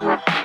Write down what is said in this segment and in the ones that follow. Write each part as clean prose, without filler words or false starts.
you.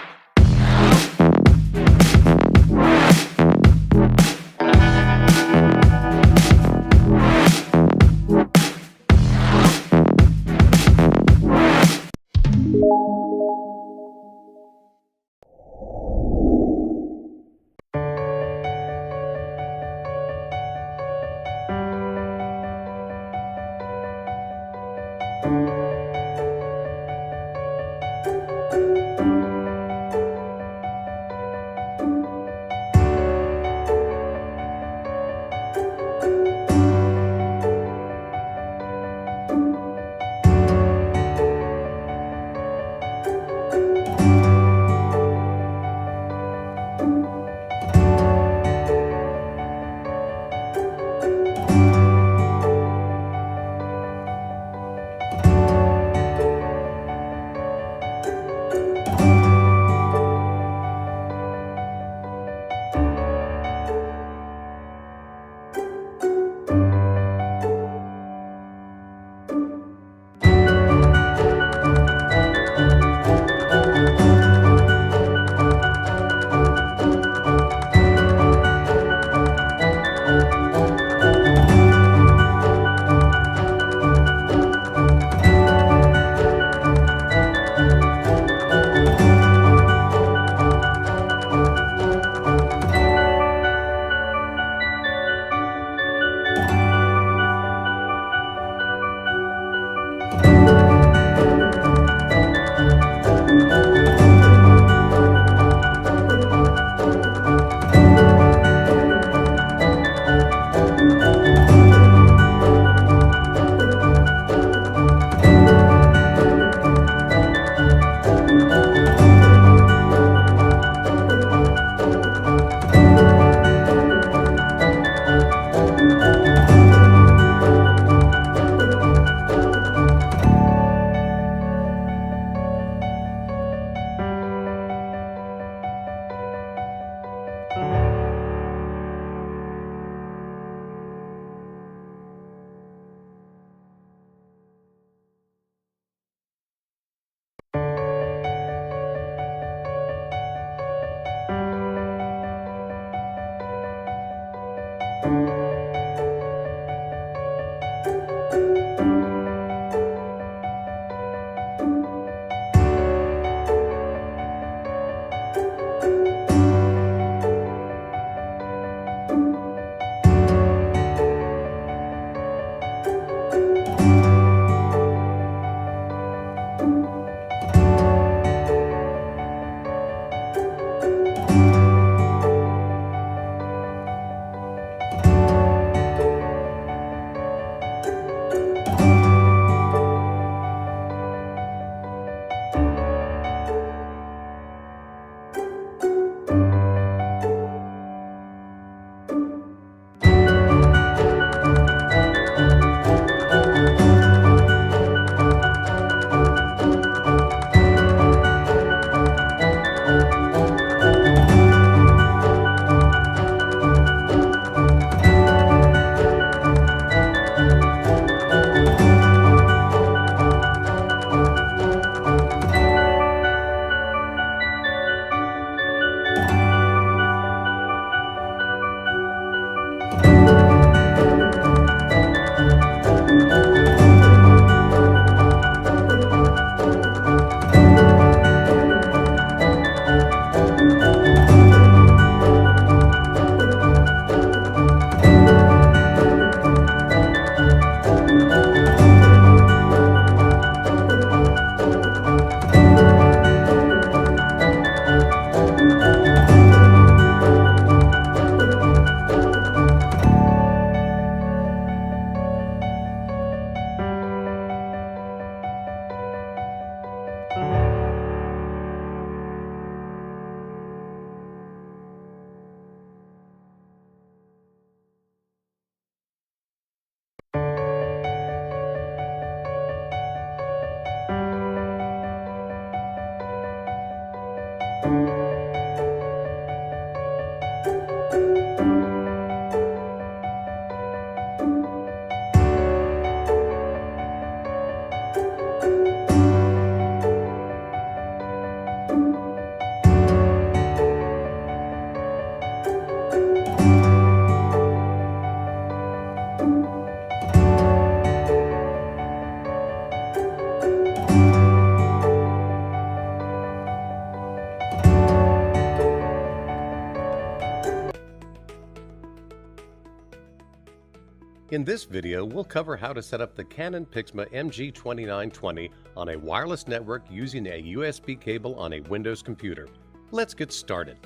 In this video, we'll cover how to set up the CANON PIXMA MG2920 on a wireless network using a USB cable on a Windows computer. Let's get started.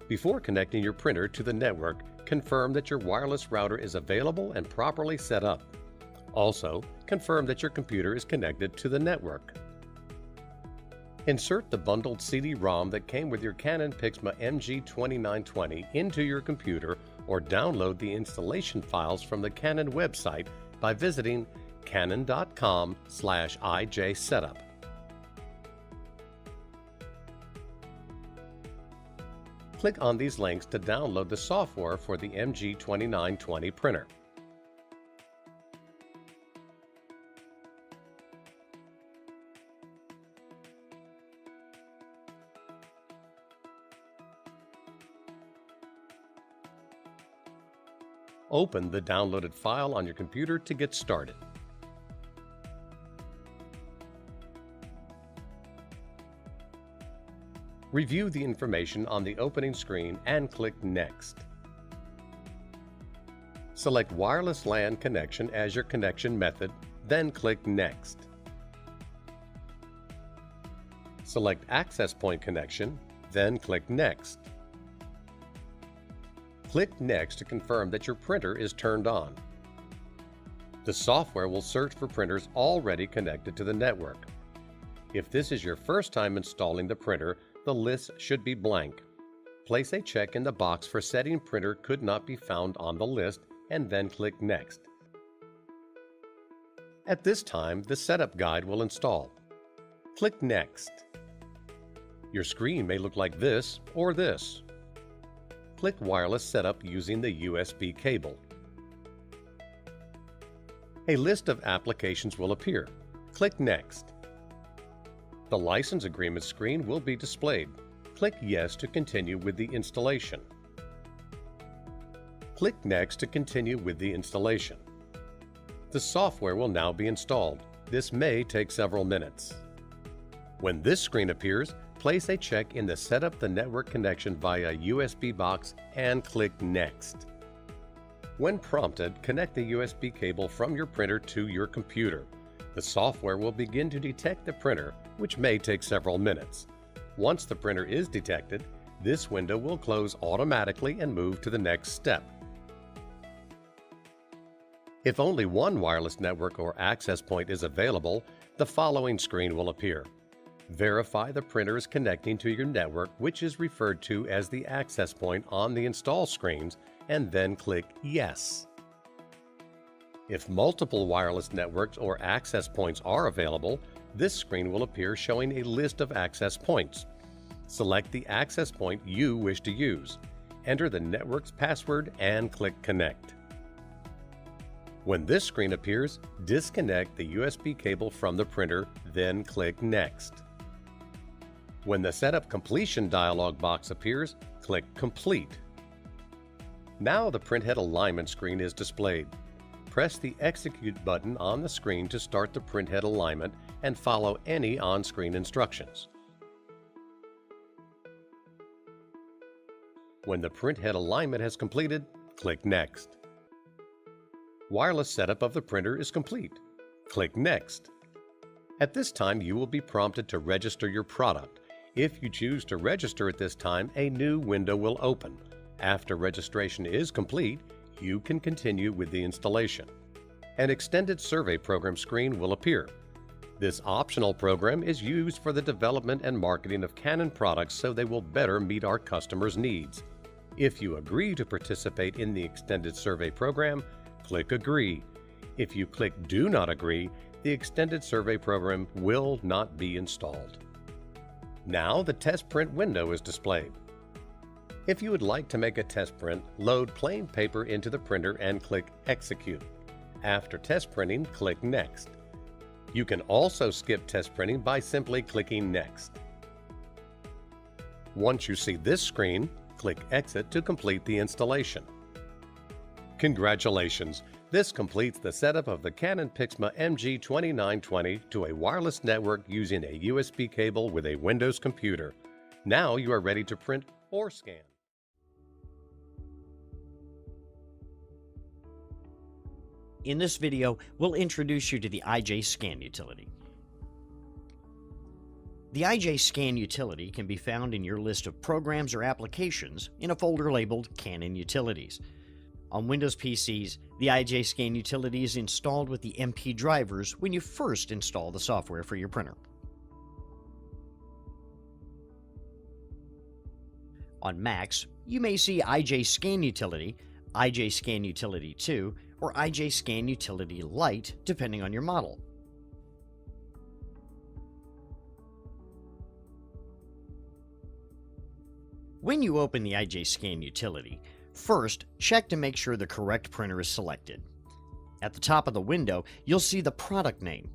Before connecting your printer to the network, confirm that your wireless router is available and properly set up. Also, confirm that your computer is connected to the network. Insert the bundled CD-ROM that came with your CANON PIXMA MG2920 into your computer or download the installation files from the Canon website by visiting canon.com/ijsetup. Click on these links to download the software for the MG2920 printer. Open the downloaded file on your computer to get started. Review the information on the opening screen and click Next. Select Wireless LAN connection as your connection method, then click Next. Select Access Point connection, then click Next. Click Next to confirm that your printer is turned on. The software will search for printers already connected to the network. If this is your first time installing the printer, the list should be blank. Place a check in the box for setting printer could not be found on the list and then click Next. At this time, the setup guide will install. Click Next. Your screen may look like this or this. Click Wireless Setup using the USB cable. A list of applications will appear. Click Next. The license agreement screen will be displayed. Click Yes to continue with the installation. Click Next to continue with the installation. The software will now be installed. This may take several minutes. When this screen appears, place a check in the Set up the network connection via USB box and click Next. When prompted, connect the USB cable from your printer to your computer. The software will begin to detect the printer, which may take several minutes. Once the printer is detected, this window will close automatically and move to the next step. If only one wireless network or access point is available, the following screen will appear. Verify the printer is connecting to your network, which is referred to as the access point on the install screens, and then click Yes. If multiple wireless networks or access points are available, this screen will appear showing a list of access points. Select the access point you wish to use. Enter the network's password and click Connect. When this screen appears, disconnect the USB cable from the printer, then click Next. When the Setup Completion dialog box appears, click Complete. Now the printhead alignment screen is displayed. Press the Execute button on the screen to start the printhead alignment and follow any on-screen instructions. When the printhead alignment has completed, click Next. Wireless setup of the printer is complete. Click Next. At this time, you will be prompted to register your product. If you choose to register at this time, a new window will open. After registration is complete, you can continue with the installation. An extended survey program screen will appear. This optional program is used for the development and marketing of Canon products so they will better meet our customers' needs. If you agree to participate in the extended survey program, click Agree. If you click Do Not Agree, the extended survey program will not be installed. Now the test print window is displayed. If you would like to make a test print, load plain paper into the printer and click Execute. After test printing, click Next. You can also skip test printing by simply clicking Next. Once you see this screen, click Exit to complete the installation. Congratulations! This completes the setup of the CANON PIXMA MG2920 to a wireless network using a USB cable with a Windows computer. Now you are ready to print or scan. In this video, we'll introduce you to the IJ-Scan utility. The IJ-Scan utility can be found in your list of programs or applications in a folder labeled Canon Utilities. On Windows PCs, the IJ-Scan utility is installed with the MP drivers when you first install the software for your printer. On Macs, you may see IJ-Scan Utility, IJ-Scan Utility 2, or IJ-Scan Utility Lite, depending on your model. When you open the IJ-Scan utility, first check to make sure the correct printer is selected. At the top of the window, you'll see the product name.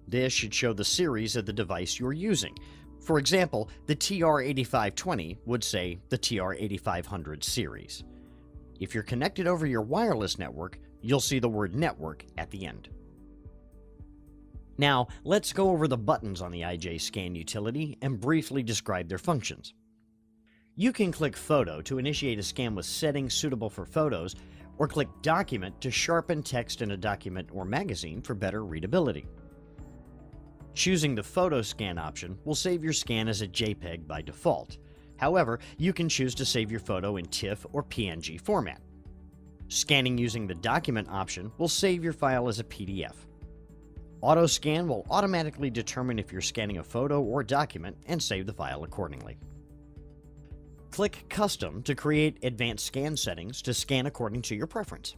This should show the series of the device you're using. For example, the TR8520 would say the TR8500 series. If you're connected over your wireless network, you'll see the word network at the end. Now, let's go over the buttons on the IJ-Scan utility and briefly describe their functions. You can click Photo to initiate a scan with settings suitable for photos, or click Document to sharpen text in a document or magazine for better readability. Choosing the Photo Scan option will save your scan as a JPEG by default. However, you can choose to save your photo in TIFF or PNG format. Scanning using the Document option will save your file as a PDF. Auto Scan will automatically determine if you're scanning a photo or document and save the file accordingly. Click Custom to create advanced scan settings to scan according to your preference.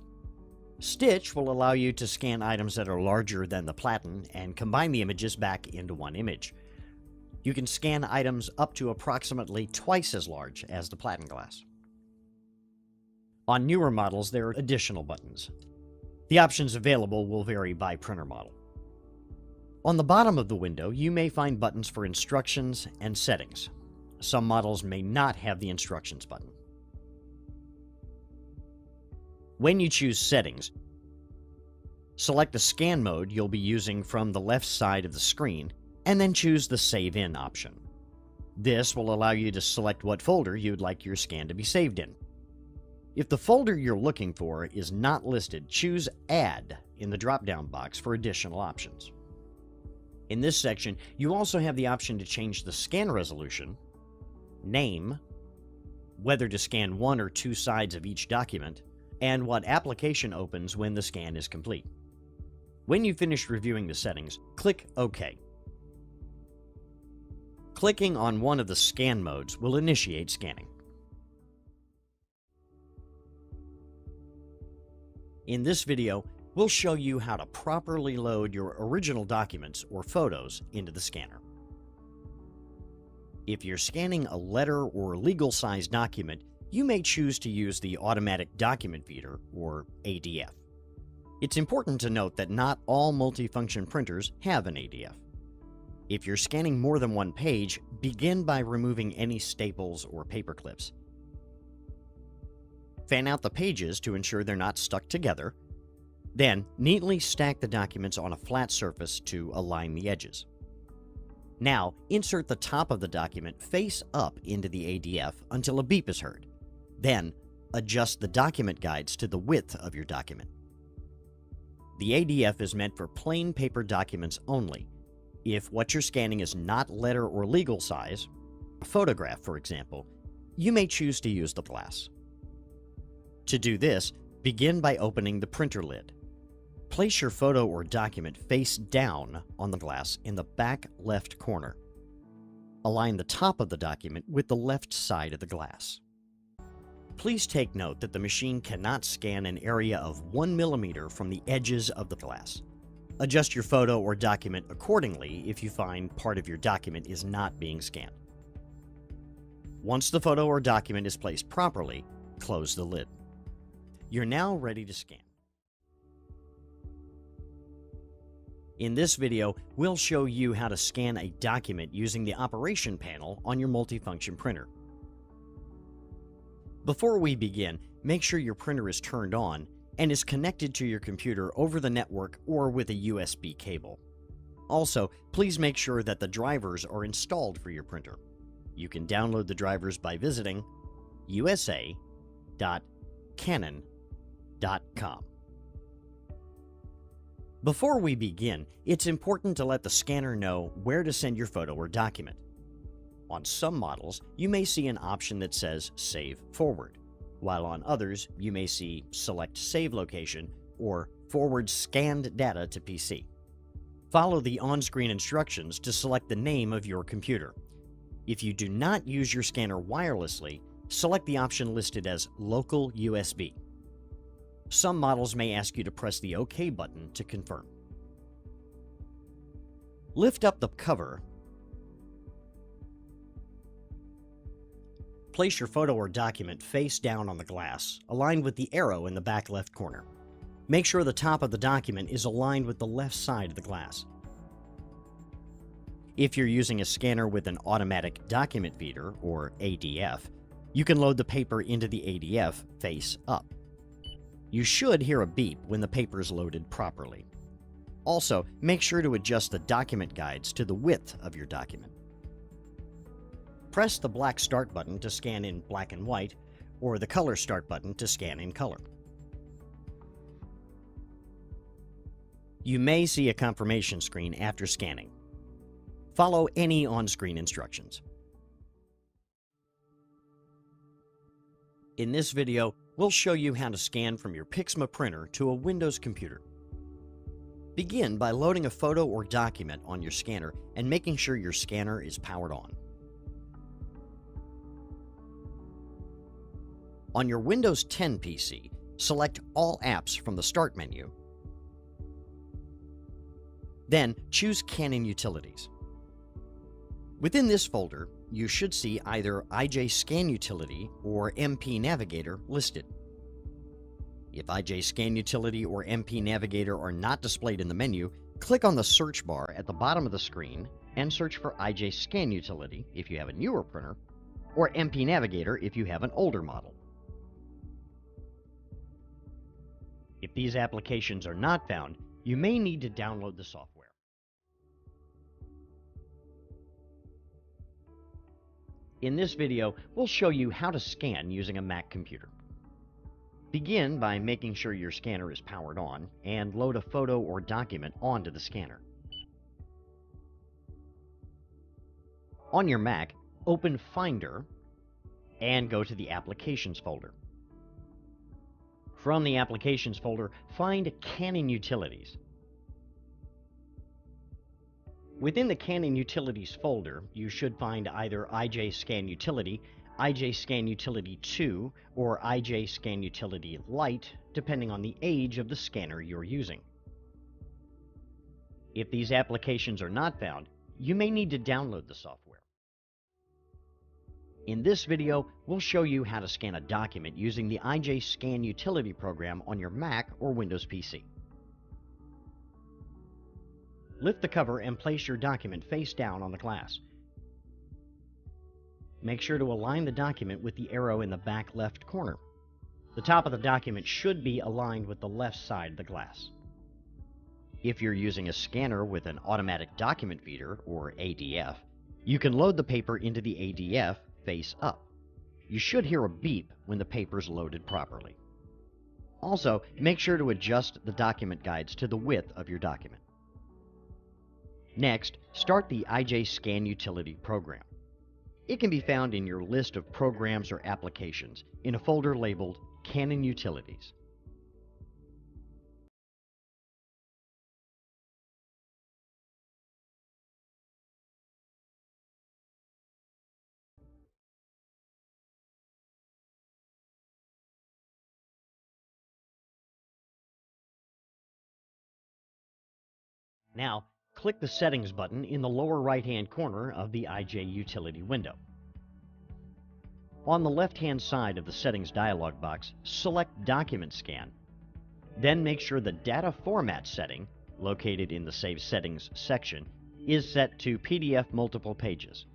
Stitch will allow you to scan items that are larger than the platen and combine the images back into one image. You can scan items up to approximately twice as large as the platen glass. On newer models, there are additional buttons. The options available will vary by printer model. On the bottom of the window, you may find buttons for instructions and settings. Some models may not have the instructions button. When you choose Settings, select the scan mode you'll be using from the left side of the screen, and then choose the Save In option. This will allow you to select what folder you'd like your scan to be saved in. If the folder you're looking for is not listed, choose Add in the drop-down box for additional options. In this section, you also have the option to change the scan resolution, name, whether to scan one or two sides of each document, and what application opens when the scan is complete. When you finish reviewing the settings, click OK. Clicking on one of the scan modes will initiate scanning. In this video, we'll show you how to properly load your original documents or photos into the scanner. If you're scanning a letter or legal-size document, you may choose to use the Automatic Document Feeder, or ADF. It's important to note that not all multifunction printers have an ADF. If you're scanning more than one page, begin by removing any staples or paper clips. Fan out the pages to ensure they're not stuck together. Then, neatly stack the documents on a flat surface to align the edges. Now, insert the top of the document face up into the ADF until a beep is heard. Then, adjust the document guides to the width of your document. The ADF is meant for plain paper documents only. If what you're scanning is not letter or legal size, a photograph for example, you may choose to use the glass. To do this, begin by opening the printer lid. Place your photo or document face down on the glass in the back left corner. Align the top of the document with the left side of the glass. Please take note that the machine cannot scan an area of 1 millimeter from the edges of the glass. Adjust your photo or document accordingly if you find part of your document is not being scanned. Once the photo or document is placed properly, close the lid. You're now ready to scan. In this video, we'll show you how to scan a document using the operation panel on your multifunction printer. Before we begin, make sure your printer is turned on and is connected to your computer over the network or with a USB cable. Also, please make sure that the drivers are installed for your printer. You can download the drivers by visiting usa.canon.com. Before we begin, it's important to let the scanner know where to send your photo or document. On some models, you may see an option that says Save Forward, while on others, you may see Select Save Location or Forward Scanned Data to PC. Follow the on-screen instructions to select the name of your computer. If you do not use your scanner wirelessly, select the option listed as Local USB. Some models may ask you to press the OK button to confirm. Lift up the cover. Place your photo or document face down on the glass, aligned with the arrow in the back left corner. Make sure the top of the document is aligned with the left side of the glass. If you're using a scanner with an automatic document feeder, or ADF, you can load the paper into the ADF face up. You should hear a beep when the paper is loaded properly. Also, make sure to adjust the document guides to the width of your document. Press the black Start button to scan in black and white, or the color Start button to scan in color. You may see a confirmation screen after scanning. Follow any on-screen instructions. In this video, we'll show you how to scan from your PIXMA printer to a Windows computer. Begin by loading a photo or document on your scanner and making sure your scanner is powered on. On your Windows 10 PC, select All Apps from the Start menu. Then choose Canon Utilities. Within this folder, you should see either IJ Scan Utility or MP Navigator listed. If IJ Scan Utility or MP Navigator are not displayed in the menu, click on the search bar at the bottom of the screen and search for IJ Scan Utility if you have a newer printer, or MP Navigator if you have an older model. If these applications are not found, you may need to download the software. In this video, we'll show you how to scan using a Mac computer. Begin by making sure your scanner is powered on and load a photo or document onto the scanner. On your Mac, open Finder and go to the Applications folder. From the Applications folder, find Canon Utilities. Within the Canon Utilities folder, you should find either IJ Scan Utility, IJ Scan Utility 2, or IJ Scan Utility Lite, depending on the age of the scanner you're using. If these applications are not found, you may need to download the software. In this video, we'll show you how to scan a document using the IJ Scan Utility program on your Mac or Windows PC. Lift the cover and place your document face down on the glass. Make sure to align the document with the arrow in the back left corner. The top of the document should be aligned with the left side of the glass. If you're using a scanner with an automatic document feeder, or ADF, you can load the paper into the ADF face up. You should hear a beep when the paper is loaded properly. Also, make sure to adjust the document guides to the width of your document. Next, start the IJ Scan Utility program. It can be found in your list of programs or applications in a folder labeled Canon Utilities. Now, click the Settings button in the lower right-hand corner of the IJ Utility window. On the left-hand side of the Settings dialog box, select Document Scan. Then make sure the Data Format setting, located in the Save Settings section, is set to PDF Multiple Pages.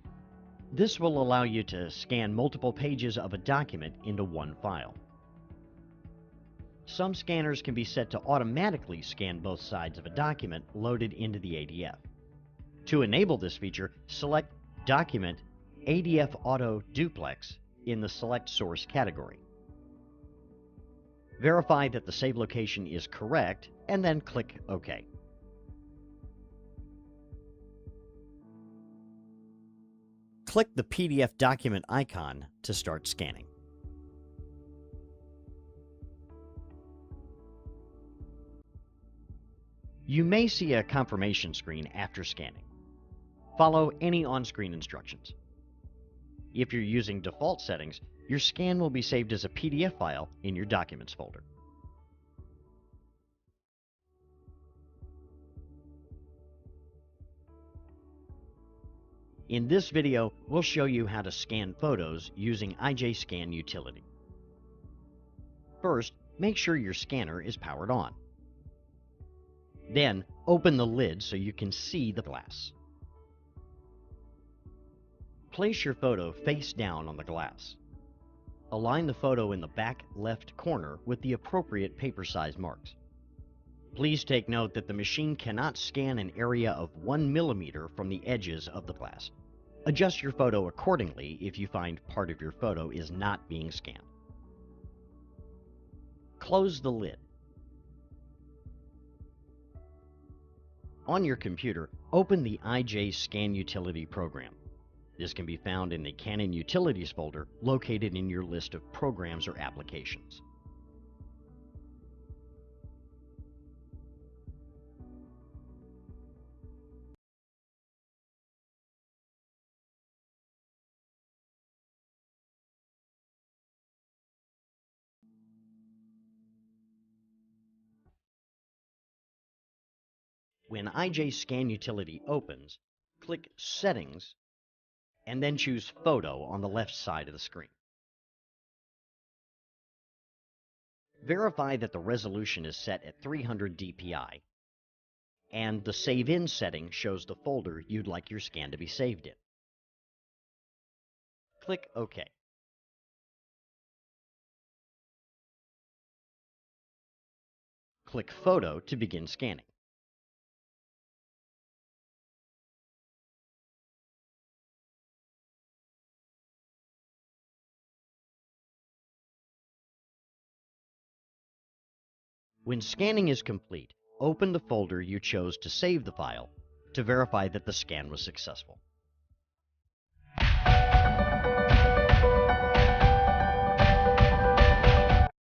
This will allow you to scan multiple pages of a document into one file. Some scanners can be set to automatically scan both sides of a document loaded into the ADF. To enable this feature, select Document ADF Auto Duplex in the Select Source category. Verify that the save location is correct, and then click OK. click the PDF document icon to start scanning. You may see a confirmation screen after scanning. Follow any on-screen instructions. If you're using default settings, your scan will be saved as a PDF file in your Documents folder. In this video, we'll show you how to scan photos using IJScan utility. First, make sure your scanner is powered on. Then, open the lid so you can see the glass. Place your photo face down on the glass. Align the photo in the back left corner with the appropriate paper size marks. Please take note that the machine cannot scan an area of 1 millimeter from the edges of the glass. Adjust your photo accordingly if you find part of your photo is not being scanned. Close the lid. On your computer, open the IJScan utility program. This can be found in the Canon Utilities folder located in your list of programs or applications. When IJScan utility opens, click Settings and then choose Photo on the left side of the screen. Verify that the resolution is set at 300 dpi and the Save In setting shows the folder you'd like your scan to be saved in. Click OK. Click Photo to begin scanning. When scanning is complete, open the folder you chose to save the file to verify that the scan was successful.